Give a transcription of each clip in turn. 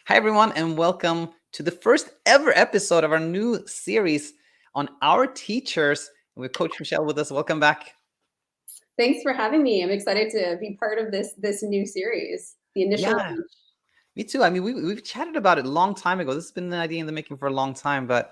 Hi, everyone, and welcome to the first ever episode of our new series on our teachers. With Coach Michelle with us. Welcome back. Thanks for having me. I'm excited to be part of this new series, the initial Yeah, launch. me too. I mean, we've chatted about it a long time ago. This has been an idea in the making for a long time, but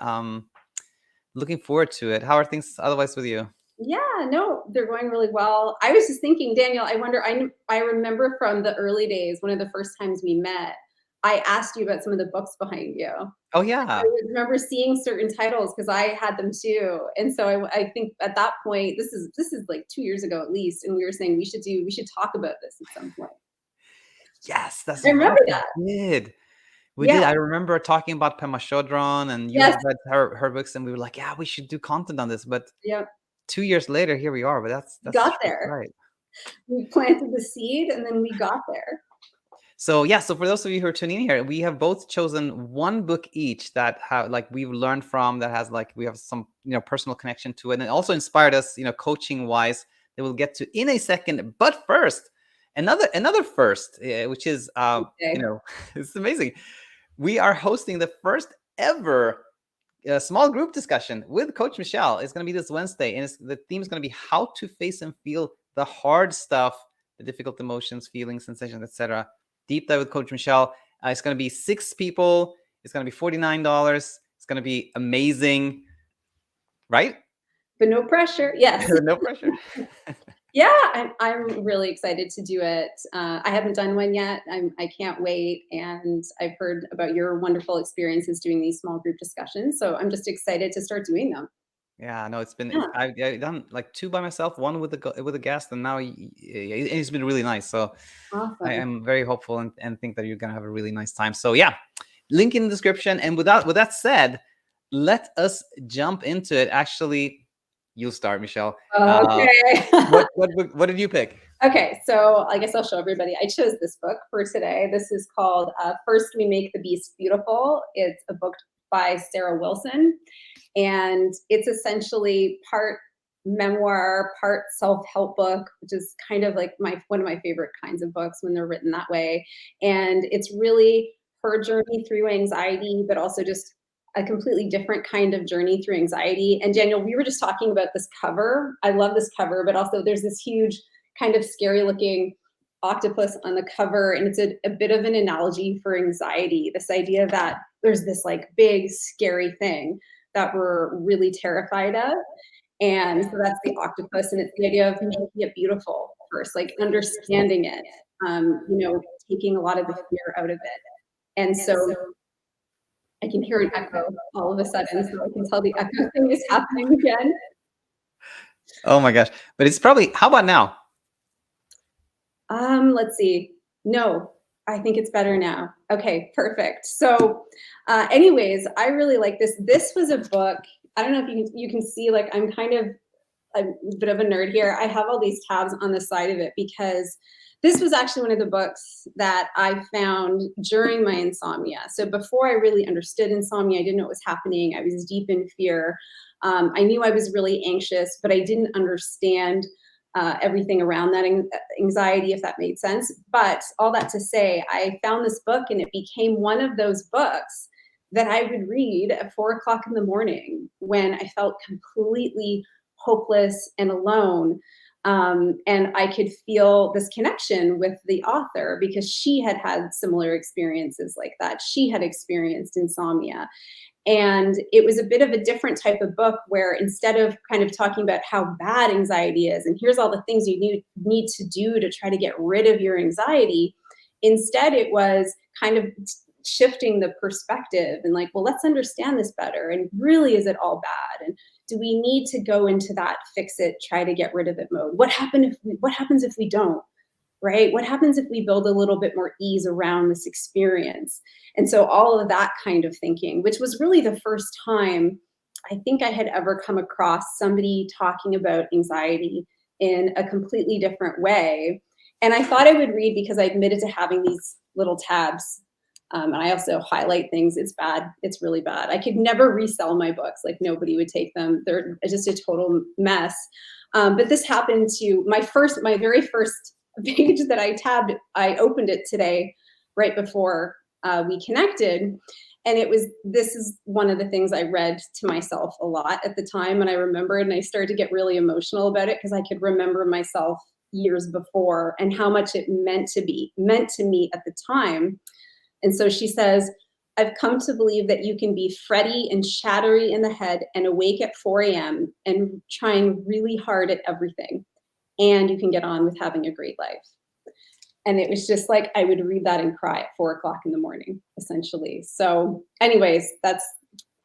looking forward to it. How are things otherwise with you? Yeah, no, they're going really well. I was just thinking, Daniel, I wonder, I remember from the early days, one of the first times we met, I asked you about some of the books behind you. Oh I yeah, remember seeing certain titles because I had them too. And so I think at that point, this is like 2 years ago at least, and we were saying we should talk about this at some point. yes, that's I right. remember We that. did. We Yeah. did. I remember talking about Pema Chodron, and you Yes. had read her books, and we were like, yeah, we should do content on this. But Yep. 2 years later, here we are. But We that's got there. right. We planted the seed and then we got there. So yeah, so for those of you who are tuning in here, we have both chosen one book each that have like we've learned from, that has like we have some personal connection to it, and it also inspired us coaching wise, that we'll get to in a second. But first, another first, which is Okay. it's amazing. We are hosting the first ever small group discussion with Coach Michelle. It's going to be this Wednesday, and the theme is going to be how to face and feel the hard stuff, the difficult emotions, feelings, sensations, etc. Deep dive with Coach Michelle. It's going to be 6 people. It's going to be $49. It's going to be amazing, right? But no pressure. Yes. No pressure. Yeah, I'm really excited to do it. I haven't done one yet. I can't wait, and I've heard about your wonderful experiences doing these small group discussions. So I'm just excited to start doing them. Yeah, no, Yeah, I've done like 2 by myself, one with a guest, and now it's been really nice. So I awesome. am very hopeful, and think that you're gonna have a really nice time. So yeah, link in the description. And with that said, let us jump into it. Actually, you start, Michelle. Okay. What did you pick? Okay, so I guess I'll show everybody. I chose this book for today. This is called First We Make the Beast Beautiful. It's a book by Sarah Wilson, and it's essentially part memoir, part self-help book, which is kind of like one of my favorite kinds of books when they're written that way. And it's really her journey through anxiety, but also just a completely different kind of journey through anxiety. And Daniel, we were just talking about this cover. I love this cover, but also there's this huge kind of scary looking octopus on the cover, and it's a bit of an analogy for anxiety, this idea that there's this like big scary thing that we're really terrified of. And so that's the octopus, and it's the idea of making it beautiful first, like understanding it, taking a lot of the fear out of it. And so I can hear an echo all of a sudden, so I can tell the echo thing is happening again. Oh my gosh! But it's probably. How about now? Let's see. No, I think it's better now. Okay, perfect. So, anyways, I really like this. This was a book. I don't know if you can see, like, I'm kind of a bit of a nerd here. I have all these tabs on the side of it because this was actually one of the books that I found during my insomnia. So before I really understood insomnia, I didn't know what was happening. I was deep in fear. I knew I was really anxious, but I didn't understand everything around that anxiety, if that made sense. But all that to say, I found this book and it became one of those books that I would read at 4 o'clock in the morning when I felt completely hopeless and alone. And I could feel this connection with the author because she had had similar experiences like that. She had experienced insomnia. And it was a bit of a different type of book where instead of kind of talking about how bad anxiety is and here's all the things you need to do to try to get rid of your anxiety, instead it was kind of shifting the perspective and like, well, let's understand this better. And really, is it all bad? And do we need to go into that fix it, try to get rid of it mode? What happens if we don't? Right? What happens if we build a little bit more ease around this experience? And so all of that kind of thinking, which was really the first time I think I had ever come across somebody talking about anxiety in a completely different way. And I thought I would read because I admitted to having these little tabs. And I also highlight things. It's bad. It's really bad. I could never resell my books. Like nobody would take them. They're just a total mess. But this happened to my very first page that I tabbed. I opened it today, right before we connected. And this is one of the things I read to myself a lot at the time. And I remembered, and I started to get really emotional about it because I could remember myself years before and how much it meant to me at the time. And so she says, I've come to believe that you can be fretty and shattery in the head and awake at 4 a.m. and trying really hard at everything. And you can get on with having a great life. And it was just like I would read that and cry at 4 o'clock in the morning, essentially. So, anyways,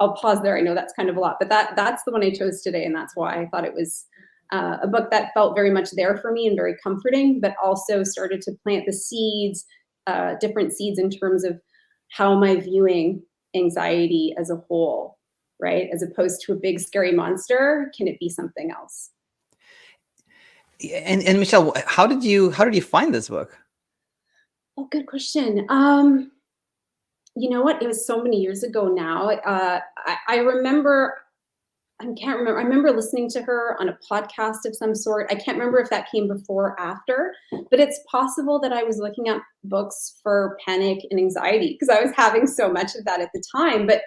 I'll pause there. I know that's kind of a lot, but that's the one I chose today, and that's why I thought it was a book that felt very much there for me and very comforting, but also started to plant the seeds, different seeds in terms of how am I viewing anxiety as a whole, right? As opposed to a big scary monster, can it be something else? And Michelle, how did you find this book? Oh, good question. You know what? It was so many years ago now. I remember, I can't remember. I remember listening to her on a podcast of some sort. I can't remember if that came before or after, but it's possible that I was looking up books for panic and anxiety because I was having so much of that at the time. But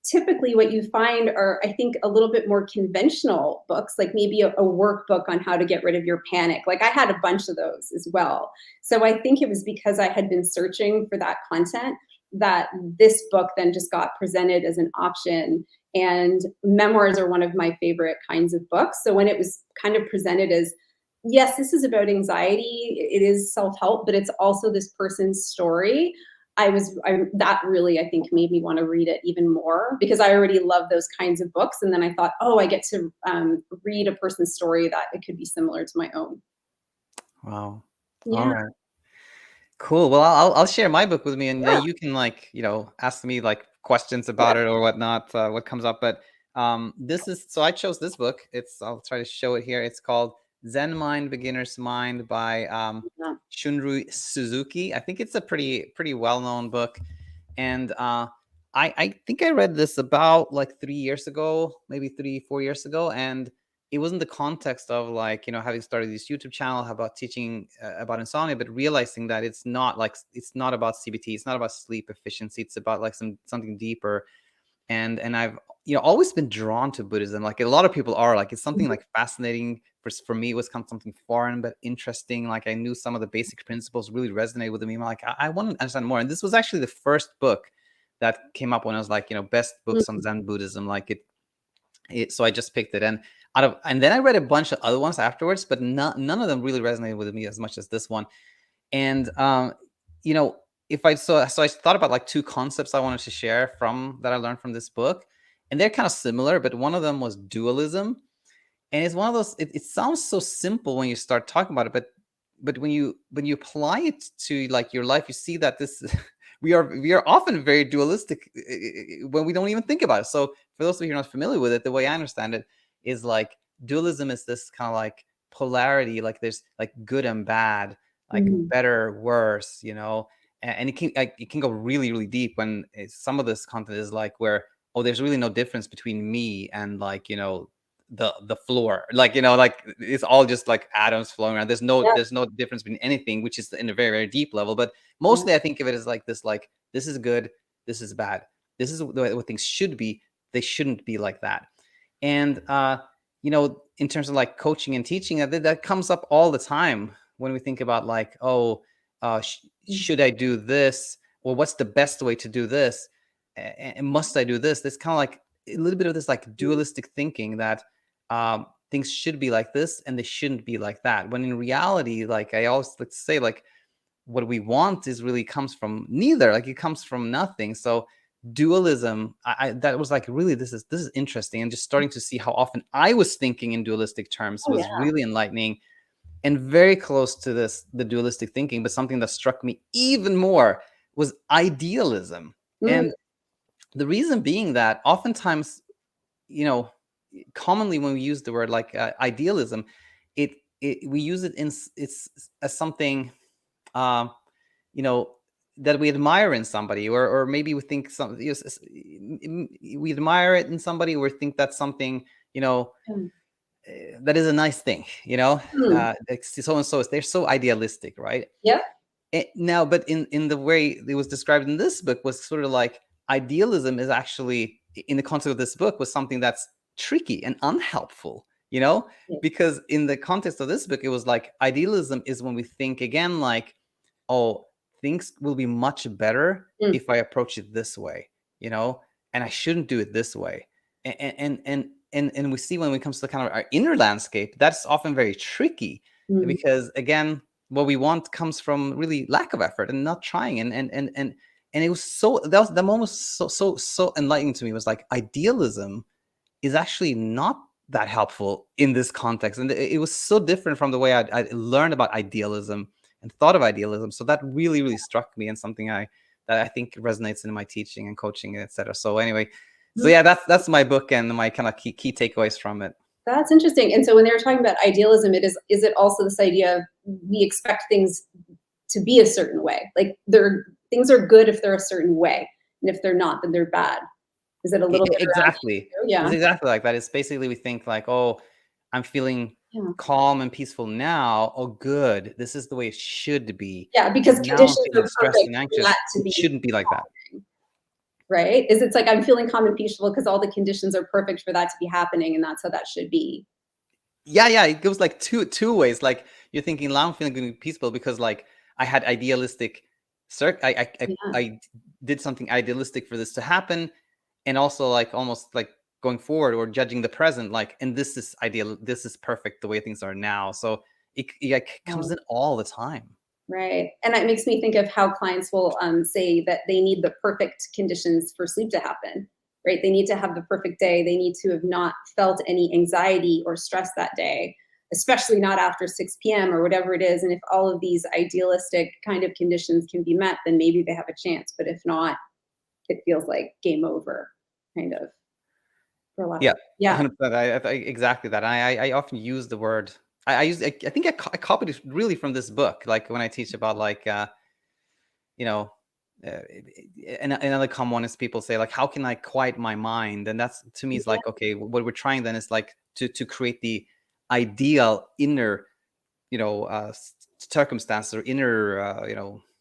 typically what you find are, I think, a little bit more conventional books, like maybe a workbook on how to get rid of your panic. Like I had a bunch of those as well. So I think it was because I had been searching for that content that this book then just got presented as an option. And memoirs are one of my favorite kinds of books. So when it was kind of presented as, yes, this is about anxiety, it is self-help, but it's also this person's story. That really, I think, made me want to read it even more because I already love those kinds of books. And then I thought, oh, I get to read a person's story that it could be similar to my own. Wow. Yeah. All right. Cool. Well, I'll share my book with me, and Yeah. then you can ask me questions about it or whatnot, what comes up. But this is so I chose this book. I'll try to show it here. It's called Zen Mind, Beginner's Mind by Yeah. Shunryu Suzuki. I think it's a pretty well known book, and I think I read this about 3 years ago, maybe 3-4 years ago, and it wasn't the context of having started this YouTube channel about teaching about insomnia, but realizing that it's not about CBT, it's not about sleep efficiency, it's about something deeper. And I've always been drawn to Buddhism, like a lot of people are. It's something fascinating. For me, it was kind of something foreign but interesting. I knew some of the basic principles really resonated with me. I'm like, I want to understand more. And this was actually the first book that came up when I was best books on Zen Buddhism. So I just picked it, and then I read a bunch of other ones afterwards, but none of them really resonated with me as much as this one. And if I so I thought about two concepts I wanted to share that I learned from this book, and they're kind of similar, but one of them was dualism. And it's one of those, it sounds so simple when you start talking about it, but when you apply it to your life, you see that this we are often very dualistic when we don't even think about it. So for those of you who are not familiar with it, the way I understand it is dualism is this kind of polarity, there's good and bad, better, worse, and it can go really, really deep when some of this content is where, oh, there's really no difference between me and the floor, it's all just atoms flowing around. There's no difference between anything, which is in a very, very deep level. But mostly I think of it as this is good, this is bad, this is the way what things should be, they shouldn't be like that. And in terms of coaching and teaching, that comes up all the time when we think about should I do this, or what's the best way to do this, and must I do this? There's kind of a little bit of this dualistic thinking that things should be like this and they shouldn't be like that, when in reality, I always like to say, what we want is really comes from neither, it comes from nothing. So dualism, that was really, this is interesting, and just starting to see how often I was thinking in dualistic terms was really enlightening and very close to the dualistic thinking. But something that struck me even more was idealism. And the reason being that oftentimes, commonly when we use the word idealism, we use it as something that we admire in somebody, or maybe we think we admire it in somebody, or think that's something that is a nice thing, so and so, they're so idealistic, right? Yeah. Now, but in the way it was described in this book was sort of like idealism is actually in the context of this book was something that's tricky and unhelpful, Yeah. because in the context of this book, it was like idealism is when we think again like, oh, things will be much better Mm, if I approach it this way, and I shouldn't do it this way. And we see when it comes to kind of our inner landscape, that's often very tricky mm, because again, what we want comes from really lack of effort and not trying. And it was so that was the moment was so enlightening to me. It was like idealism is actually not that helpful in this context, and it was so different from the way I learned about idealism and thought of idealism. So that really struck me, and something that I think resonates in my teaching and coaching, etc. So anyway, so mm. yeah, that's my book and my kind of key takeaways from it. That's interesting. And so when they were talking about idealism, is it also this idea of we expect things to be a certain way? Like things are good if they're a certain way, and if they're not, then they're bad. Is it a little bit around Exactly. that too? It's Yeah. exactly like that. It's basically we think like, oh, I'm feeling Yeah. calm and peaceful now. Oh, good. This is the way it should be. Yeah, because And now I'm conditions feeling are stressed perfect and for anxious. that to It be shouldn't be like that. happening, right? It's like I'm feeling calm and peaceful because all the conditions are perfect for that to be happening, and that's how that should be. Yeah. It goes like two ways. Like you're thinking, now I'm feeling good and peaceful because like I had idealistic Yeah. I did something idealistic for this to happen, and also like almost like going forward or judging the present, like, and this is ideal, this is perfect the way things are now. So it like comes Oh, in all the time. right. And that makes me think of how clients will say that they need the perfect conditions for sleep to happen, right? They need to have the perfect day. They need to have not felt any anxiety or stress that day, especially not after 6 p.m. or whatever it is. And if all of these idealistic kind of conditions can be met, then maybe they have a chance. But if not, it feels like game over, kind of, for a lot of Yeah, people. Yeah. 100%. Exactly that. I often use the word. I use. I think I copied it really from this book. Like when I teach about like you know, uh, and another common one is people say like, how can I quiet my mind? And that's to me is Yeah. like, okay, what we're trying then is like to create the ideal inner, circumstance or inner,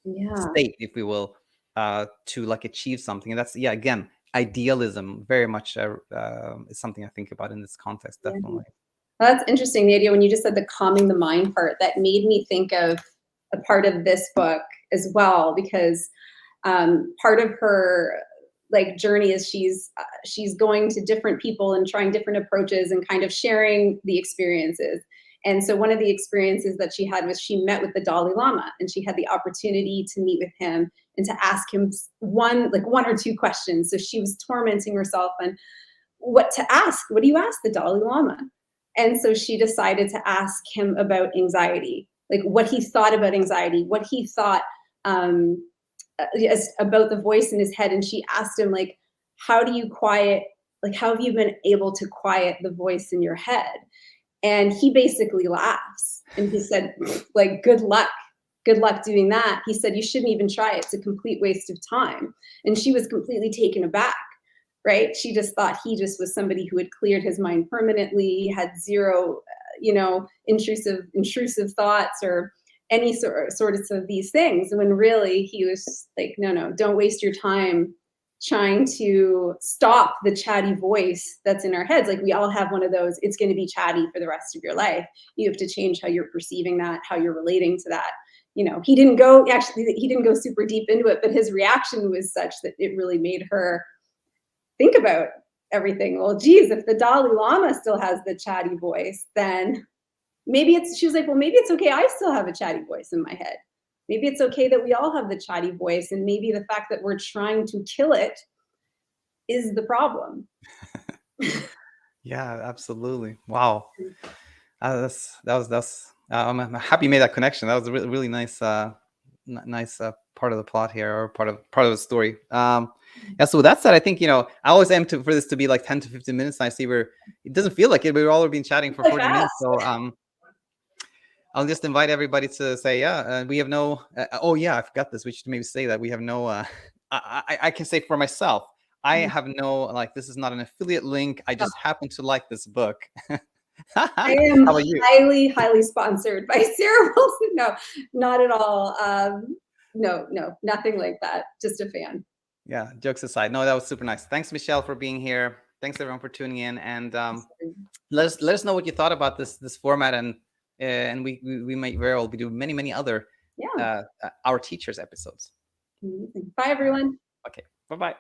Yeah. state, if we will, to like achieve something. And that's, yeah, again, idealism very much is something I think about in this context, Yeah. definitely. Well, that's interesting, the idea when you just said the calming the mind part, that made me think of a part of this book as well, because part of her like journey is she's going to different people and trying different approaches and kind of sharing the experiences. And so one of the experiences that she had was she met with the Dalai Lama, and she had the opportunity to meet with him and to ask him one or two questions. So she was tormenting herself on what to ask. What do you ask the Dalai Lama? And so she decided to ask him about anxiety, like what he thought about anxiety, what he thought um, about the voice in his head. And she asked him, like, how do you quiet, like, how have you been able to quiet the voice in your head? And he basically laughs and he said, like, good luck doing that. He said, you shouldn't even try it. It's a complete waste of time. And she was completely taken aback, right? She just thought he just was somebody who had cleared his mind permanently, had zero, intrusive thoughts or any sorts of these things. When really he was like, no, don't waste your time trying to stop the chatty voice that's in our heads. Like we all have one of those. It's going to be chatty for the rest of your life. You have to change how you're perceiving that, how you're relating to that. He didn't go super deep into it, but his reaction was such that it really made her think about everything. Well, geez, if the Dalai Lama still has the chatty voice, then she was like, well, maybe it's okay. I still have a chatty voice in my head. Maybe it's okay that we all have the chatty voice. And maybe the fact that we're trying to kill it is the problem. Yeah, absolutely. Wow. I'm happy you made that connection. That was a really nice, nice part of the plot here, or part of the story. Yeah. So with that said, I think I always aim for this to be like 10 to 15 minutes. And I see it doesn't feel like it. We've all been chatting for So 40 fast. minutes. So I'll just invite everybody to say, yeah, we have no. Oh yeah, I forgot this. We should maybe say that we have no. I can say for myself, I have no, like, this is not an affiliate link. I just happen to like this book. I How am about you? highly, highly sponsored by Sarah Wilson. No, not at all. No, nothing like that. Just a fan. Yeah, jokes aside. No, that was super nice. Thanks, Michelle, for being here. Thanks everyone for tuning in, and let us know what you thought about this format, and we might very well be doing many other Yeah. our teachers episodes. Amazing. Bye, everyone. Okay, bye bye.